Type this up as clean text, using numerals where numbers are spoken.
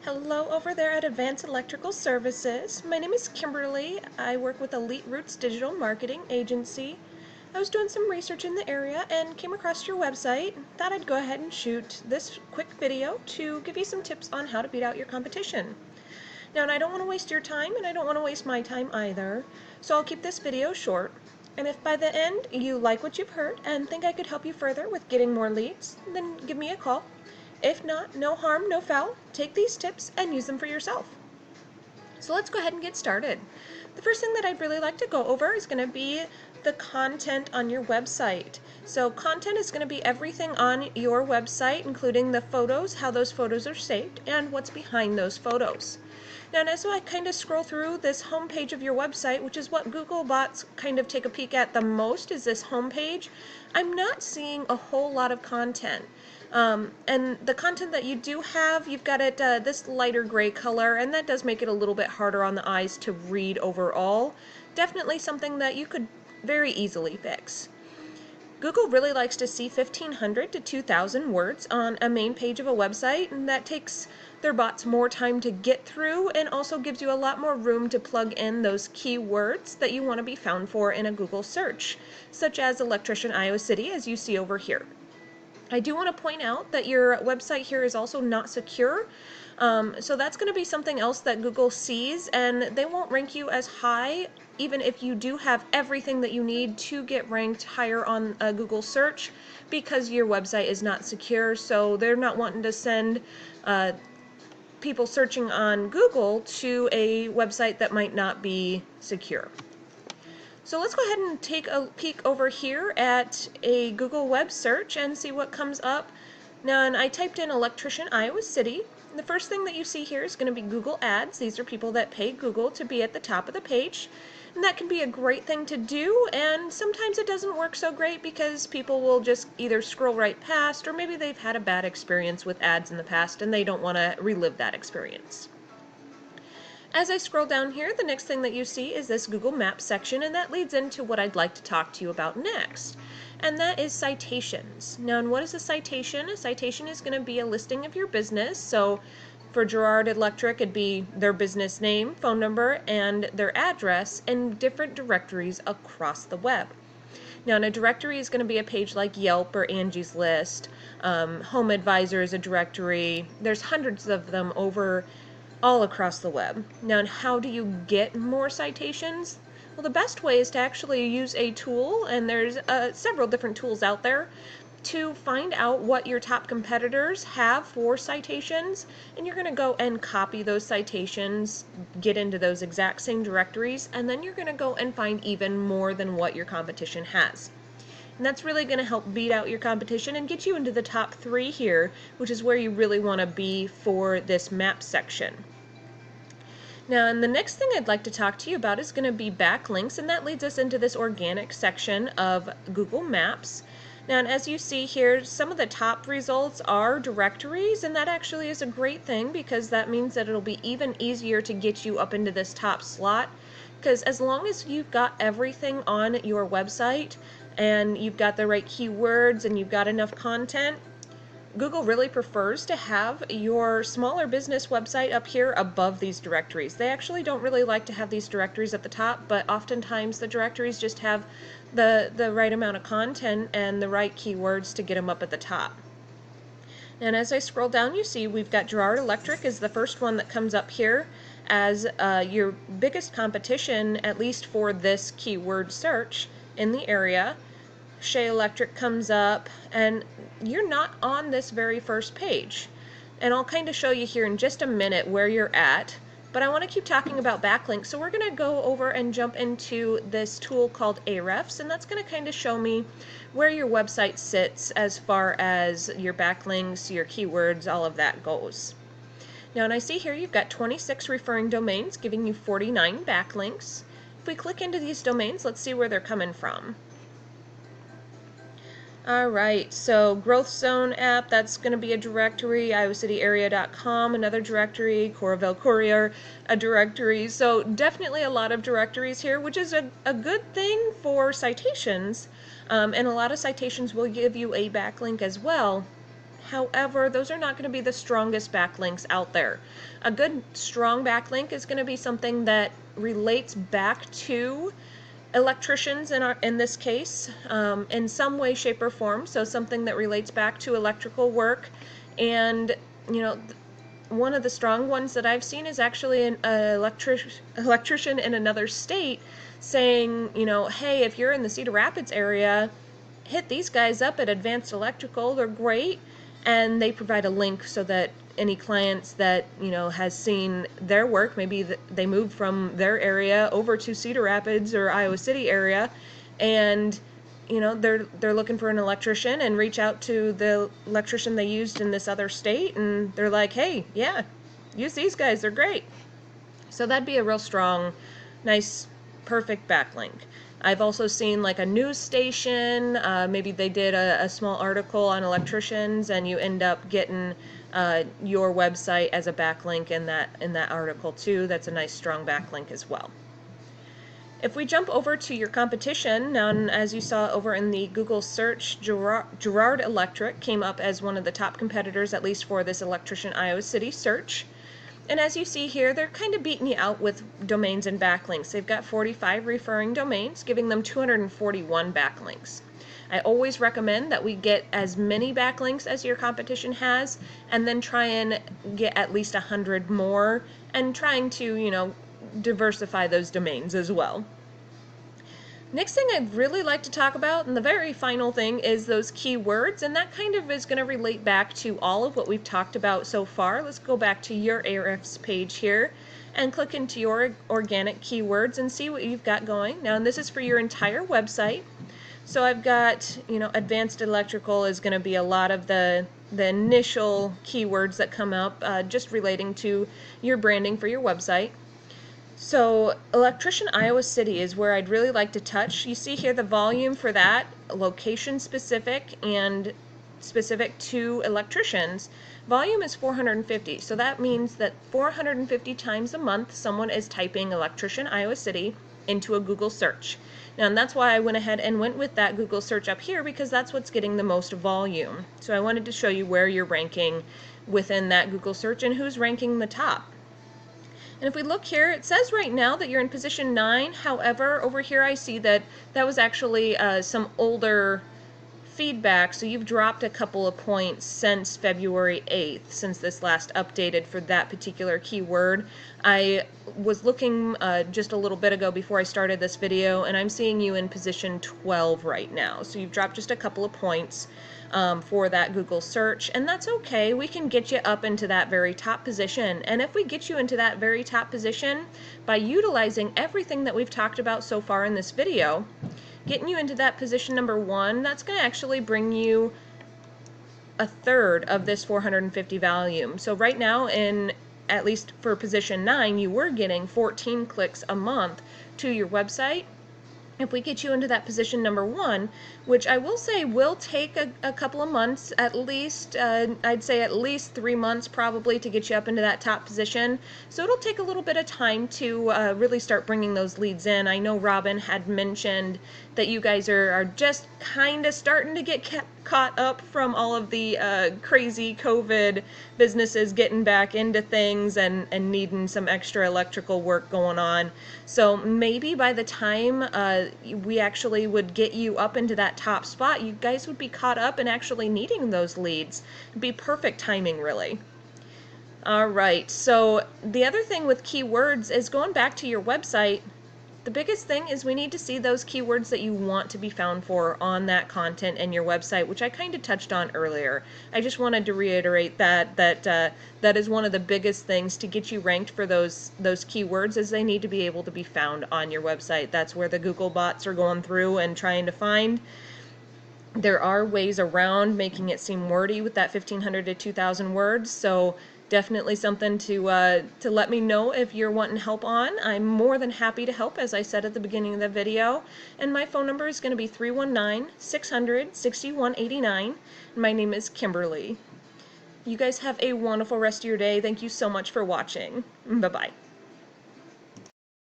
Hello over there at Advanced Electrical Services. My name is Kimberly. I work with Elite Roots Digital Marketing Agency. I was doing some research in the area and came across your website. Thought I'd go ahead and shoot this quick video to give you some tips on how to beat out your competition. Now, and I don't want to waste your time and I don't want to waste my time either, so I'll keep this video short. And if by the end you like what you've heard and think I could help you further with getting more leads, then give me a call. If not, no harm, no foul. Take these tips and use them for yourself. So let's go ahead and get started. The first thing that I'd really like to go over is going to be the content on your website. So content is going to be everything on your website, including the photos, how those photos are saved, and what's behind those photos. Now, and as I kind of scroll through this home page of your website, which is what Google bots kind of take a peek at the most, is this home page, I'm not seeing a whole lot of content. And the content that you do have, you've got it this lighter gray color, and that does make it a little bit harder on the eyes to read overall. Definitely something that you could very easily fix. Google really likes to see 1,500 to 2,000 words on a main page of a website, and that takes their bots more time to get through and also gives you a lot more room to plug in those keywords that you want to be found for in a Google search, such as electrician Iowa City, as you see over here. I do want to point out that your website here is also not secure, so that's going to be something else that Google sees, and they won't rank you as high even if you do have everything that you need to get ranked higher on a Google search, because your website is not secure. So they're not wanting to send people searching on Google to a website that might not be secure. So let's go ahead and take a peek over here at a Google web search and see what comes up. Now, and I typed in electrician Iowa City. The first thing that you see here is going to be Google Ads. These are people that pay Google to be at the top of the page. And that can be a great thing to do, and sometimes it doesn't work so great because people will just either scroll right past, or maybe they've had a bad experience with ads in the past and they don't want to relive that experience. As I scroll down here, the next thing that you see is this Google Maps section, and that leads into what I'd like to talk to you about next, and that is citations. Now, and what is a citation? A citation is going to be a listing of your business. So for Gerard Electric, it'd be their business name, phone number, and their address in different directories across the web. Now, in a directory is going to be a page like Yelp or Angie's List. Home Advisor is a directory. There's hundreds of them over all across the web. Now, and how do you get more citations? Well, the best way is to actually use a tool, and there's several different tools out there, to find out what your top competitors have for citations, and you're going to go and copy those citations, get into those exact same directories, and then you're going to go and find even more than what your competition has. And that's really going to help beat out your competition and get you into the top 3 here, which is where you really want to be for this map section. Now, and the next thing I'd like to talk to you about is going to be backlinks, and that leads us into this organic section of Google Maps. Now, and as you see here, some of the top results are directories, and that actually is a great thing because that means that it'll be even easier to get you up into this top slot, because as long as you've got everything on your website and you've got the right keywords and you've got enough content, Google really prefers to have your smaller business website up here above these directories. They actually don't really like to have these directories at the top, but oftentimes the directories just have the right amount of content and the right keywords to get them up at the top. And as I scroll down, you see we've got Gerard Electric is the first one that comes up here as your biggest competition, at least for this keyword search in the area. Shea Electric comes up, and you're not on this very first page. And I'll kind of show you here in just a minute where you're at, but I want to keep talking about backlinks. So we're going to go over and jump into this tool called Ahrefs, and that's going to kind of show me where your website sits as far as your backlinks, your keywords, all of that goes. Now, and I see here you've got 26 referring domains giving you 49 backlinks. If we click into these domains, let's see where they're coming from. Alright, so Growth Zone app, that's going to be a directory, iowicityarea.com, another directory, Coralville Courier, a directory. So definitely a lot of directories here, which is a good thing for citations, and a lot of citations will give you a backlink as well. However, those are not going to be the strongest backlinks out there. A good strong backlink is going to be something that relates back to electricians in this case, in some way, shape, or form. So something that relates back to electrical work. And you know, one of the strong ones that I've seen is actually an electrician in another state saying, you know, hey, if you're in the Cedar Rapids area, hit these guys up at Advanced Electrical. They're great. And they provide a link so that any clients that, you know, has seen their work, maybe they moved from their area over to Cedar Rapids or Iowa City area, and you know, they're looking for an electrician, and reach out to the electrician they used in this other state, and they're like, hey, yeah, use these guys, they're great. So that'd be a real strong, nice, perfect backlink. I've also seen like a news station, maybe they did a small article on electricians, and you end up getting your website as a backlink in that article too. That's a nice strong backlink as well. If we jump over to your competition, now as you saw over in the Google search, Girard Electric came up as one of the top competitors, at least for this Electrician Iowa City search. And as you see here, they're kind of beating you out with domains and backlinks. They've got 45 referring domains, giving them 241 backlinks. I always recommend that we get as many backlinks as your competition has, and then try and get at least 100 more, and trying to, you know, diversify those domains as well. Next thing I'd really like to talk about, and the very final thing, is those keywords, and that kind of is going to relate back to all of what we've talked about so far. Let's go back to your Ahrefs page here and click into your organic keywords and see what you've got going. Now, and this is for your entire website. So I've got, you know, Advanced Electrical is going to be a lot of the initial keywords that come up, just relating to your branding for your website. So Electrician Iowa City is where I'd really like to touch. You see here the volume for that, location specific and specific to electricians. Volume is 450, so that means that 450 times a month someone is typing Electrician Iowa City into a Google search. Now, and that's why I went ahead and went with that Google search up here, because that's what's getting the most volume. So I wanted to show you where you're ranking within that Google search and who's ranking the top. And if we look here, it says right now that you're in position 9. However, over here I see that that was actually some older feedback, so you've dropped a couple of points since February 8th, since this last updated for that particular keyword. I was looking just a little bit ago before I started this video, and I'm seeing you in position 12 right now. So you've dropped just a couple of points for that Google search, and that's okay. We can get you up into that very top position, and if we get you into that very top position by utilizing everything that we've talked about so far in this video, getting you into that position number 1, that's going to actually bring you a third of this 450 volume. So right now, in at least for position 9, you were getting 14 clicks a month to your website. If we get you into that position number 1, which I will say will take a couple of months, at least, I'd say at least 3 months probably to get you up into that top position. So it'll take a little bit of time to really start bringing those leads in. I know Robin had mentioned that you guys are just kind of starting to get caught up from all of the crazy COVID businesses getting back into things and needing some extra electrical work going on. So maybe by the time we actually would get you up into that top spot, you guys would be caught up and actually needing those leads. It'd be perfect timing, really. All right, so the other thing with keywords is going back to your website. The biggest thing is we need to see those keywords that you want to be found for on that content in your website, which I kind of touched on earlier. I just wanted to reiterate that is one of the biggest things to get you ranked for those keywords, is they need to be able to be found on your website. That's where the Google bots are going through and trying to find. There are ways around making it seem wordy with that 1,500 to 2,000 words, so definitely something to let me know if you're wanting help on. I'm more than happy to help, as I said at the beginning of the video. And my phone number is going to be 319-600-6189. My name is Kimberly. You guys have a wonderful rest of your day. Thank you so much for watching. Bye-bye.